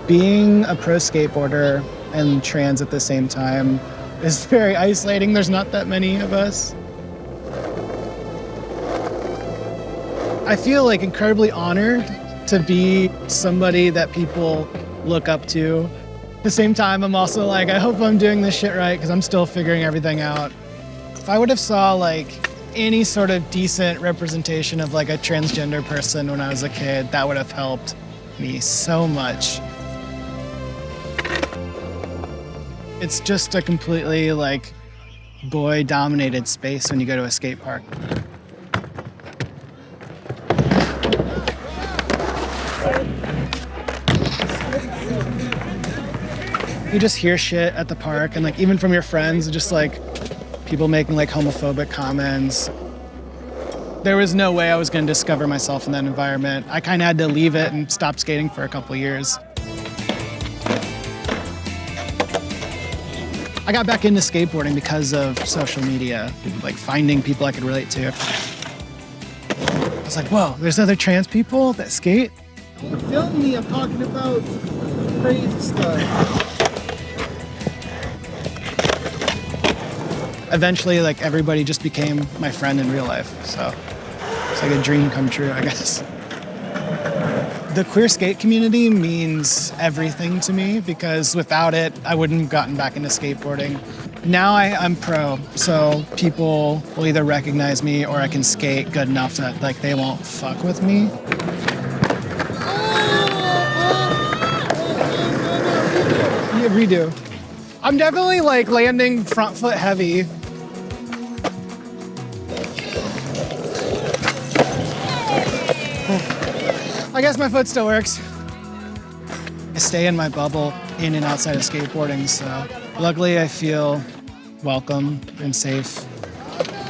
Being a pro skateboarder and trans at the same time is very isolating. There's not that many of us. I feel like incredibly honored to be somebody that people look up to. At the same time, I'm also like, I hope I'm doing this shit right because I'm still figuring everything out. If I would have saw like any sort of decent representation of like a transgender person when I was a kid, that would have helped me so much. It's just a completely like boy-dominated space when you go to a skate park. You just hear shit at the park, and like even from your friends, just like people making like homophobic comments. There was no way I was going to discover myself in that environment. I kind of had to leave it and stop skating for a couple of years. I got back into skateboarding because of social media, like finding people I could relate to. I was like, whoa, there's other trans people that skate? Film me, I'm talking about crazy stuff. Eventually, like everybody just became my friend in real life, so it's like a dream come true, I guess. The queer skate community means everything to me because without it, I wouldn't have gotten back into skateboarding. Now I'm pro, so people will either recognize me or I can skate good enough that like they won't fuck with me. Yeah, redo. I'm definitely like landing front foot heavy. I guess my foot still works. I stay in my bubble in and outside of skateboarding, so luckily I feel welcome and safe.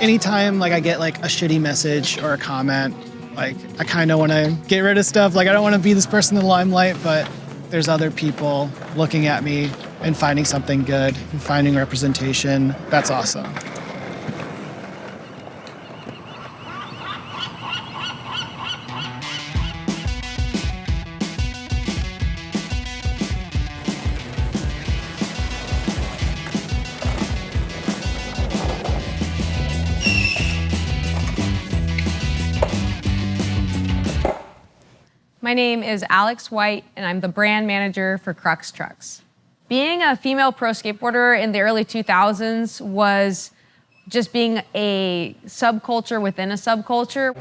Anytime like I get like a shitty message or a comment, like I kind of want to get rid of stuff. Like I don't want to be this person in the limelight, but there's other people looking at me and finding something good and finding representation. That's awesome. My name is Alex White, and I'm the brand manager for Crux Trucks. Being a female pro skateboarder in the early 2000s was just being a subculture within a subculture.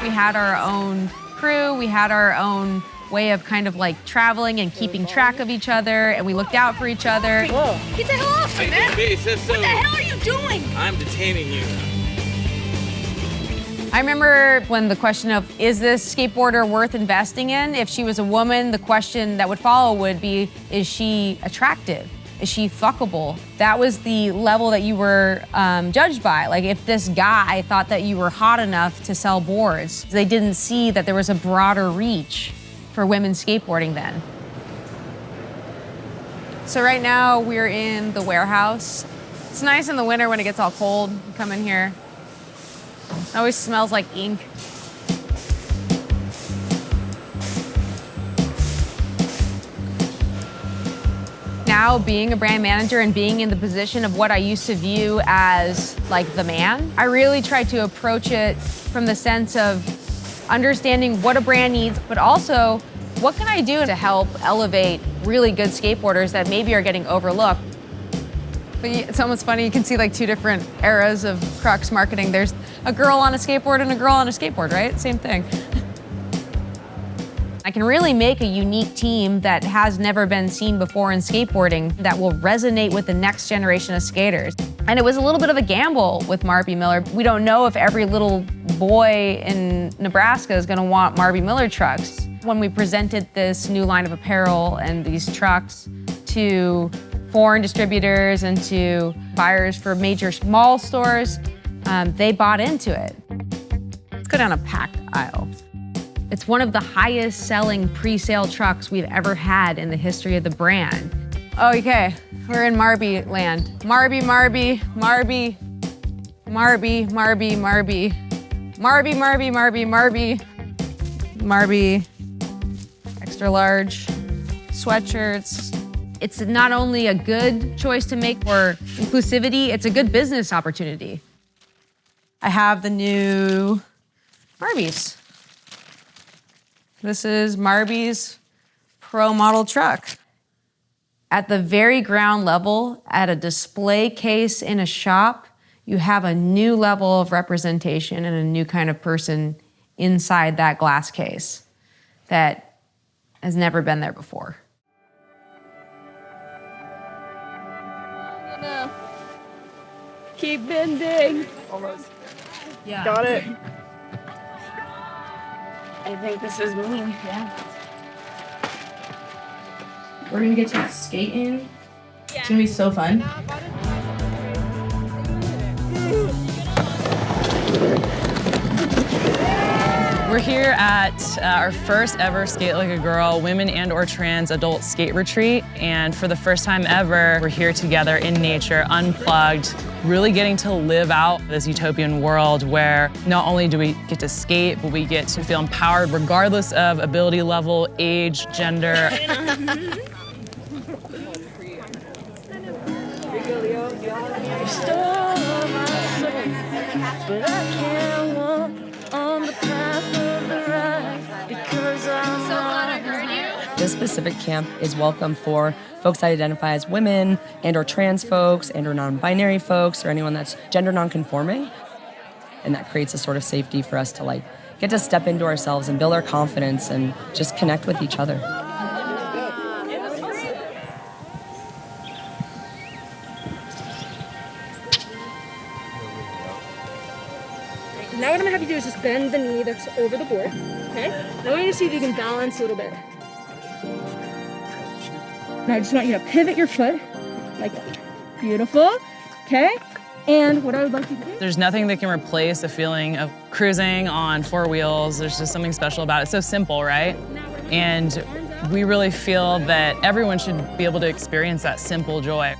We had our own crew, we had our own way of kind of like traveling and keeping track of each other, and we looked out for each other. Whoa. Get the hell off me, man! What the hell are you doing? I'm detaining you. I remember when the question of, is this skateboarder worth investing in? If she was a woman, the question that would follow would be, is she attractive? Is she fuckable? That was the level that you were judged by. Like if this guy thought that you were hot enough to sell boards, they didn't see that there was a broader reach for women skateboarding then. So right now we're in the warehouse. It's nice in the winter when it gets all cold. You come in here. It always smells like ink. Now, being a brand manager and being in the position of what I used to view as like the man, I really try to approach it from the sense of understanding what a brand needs, but also what can I do to help elevate really good skateboarders that maybe are getting overlooked. But it's almost funny, you can see like two different eras of Crux marketing. There's a girl on a skateboard and a girl on a skateboard, right? Same thing. I can really make a unique team that has never been seen before in skateboarding that will resonate with the next generation of skaters. And it was a little bit of a gamble with Marby Miller. We don't know if every little boy in Nebraska is gonna want Marby Miller trucks. When we presented this new line of apparel and these trucks to foreign distributors and to buyers for major mall stores, they bought into it. Let's go down a packed aisle. It's one of the highest selling pre-sale trucks we've ever had in the history of the brand. Okay, we're in Marby land. Marby, Marby, Marby, Marby, Marby, Marby, Marby, Marby, Marby, Marby. Marby, extra large sweatshirts. It's not only a good choice to make for inclusivity, it's a good business opportunity. I have the new Marbies. This is Marby's Pro Model truck. At the very ground level, at a display case in a shop, you have a new level of representation and a new kind of person inside that glass case that has never been there before. Keep bending. Almost. Yeah. Got it. I think this is me. Yeah. We're gonna get you skating. It's gonna be so fun. We're here at our first ever Skate Like a Girl women and/or trans adult skate retreat, and for the first time ever, we're here together in nature, unplugged, really getting to live out this utopian world where not only do we get to skate, but we get to feel empowered regardless of ability level, age, gender. This specific camp is welcome for folks that identify as women and or trans folks and or non-binary folks or anyone that's gender non-conforming. And that creates a sort of safety for us to get to step into ourselves and build our confidence and just connect with each other. Now what I'm gonna have you do is just bend the knee that's over the board, okay? Now I want you to see if you can balance a little bit. Now I just want you to pivot your foot like that. Beautiful, okay? And what I would like you to do... There's nothing that can replace the feeling of cruising on four wheels. There's just something special about it. It's so simple, right? And we really feel that everyone should be able to experience that simple joy.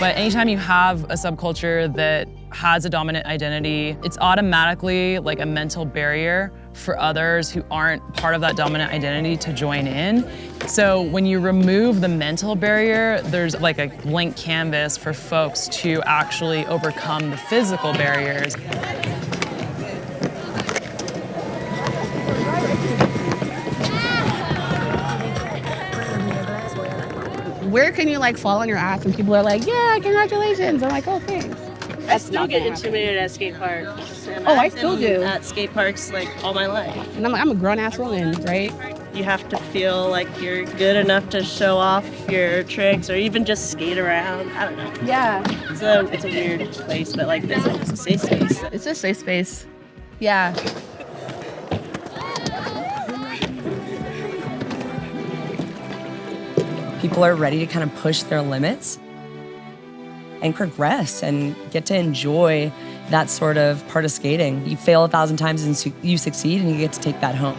But anytime you have a subculture that has a dominant identity, it's automatically like a mental barrier for others who aren't part of that dominant identity to join in. So when you remove the mental barrier, there's like a blank canvas for folks to actually overcome the physical barriers. Where can you fall on your ass and people are like, yeah, congratulations. I'm like, oh, thanks. I still get intimidated at skate parks. Oh, I still do. At skate parks all my life. And I'm like, I'm a grown ass woman, right? You have to feel like you're good enough to show off your tricks or even just skate around. I don't know. Yeah. It's a weird place, but this is just a safe space. It's a safe space. Yeah. People are ready to kind of push their limits and progress and get to enjoy that sort of part of skating. You fail 1,000 times and you succeed and you get to take that home.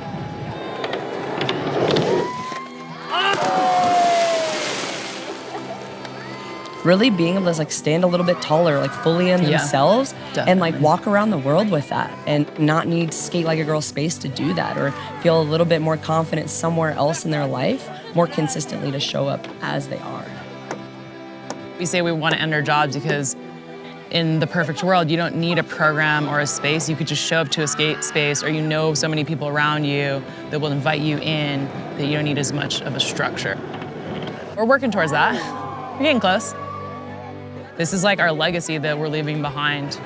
Really being able to stand a little bit taller, fully in themselves, definitely. and walk around the world with that and not need Skate Like a Girl space to do that, or feel a little bit more confident somewhere else in their life, more consistently to show up as they are. We say we want to end our jobs because in the perfect world, you don't need a program or a space. You could just show up to a skate space, or you know so many people around you that will invite you in that you don't need as much of a structure. We're working towards that. We're getting close. This is our legacy that we're leaving behind.